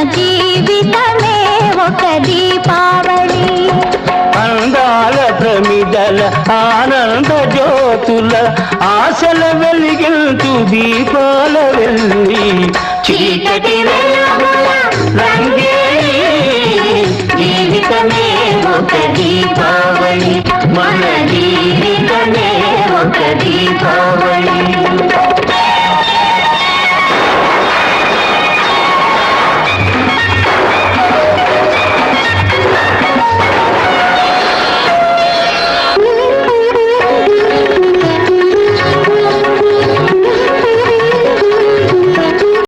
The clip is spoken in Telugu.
జీవితమే ఒక దీపావళి. అందాల ప్రమిదల ఆనంద జ్యోతుల ఆశల వెలిగించు దీపాల వెళ్ళి చీకటి వెలుగుల రంగేలి జీవితమే ఒక దీపావళి మన జీవితమే ఒక దీపావళి.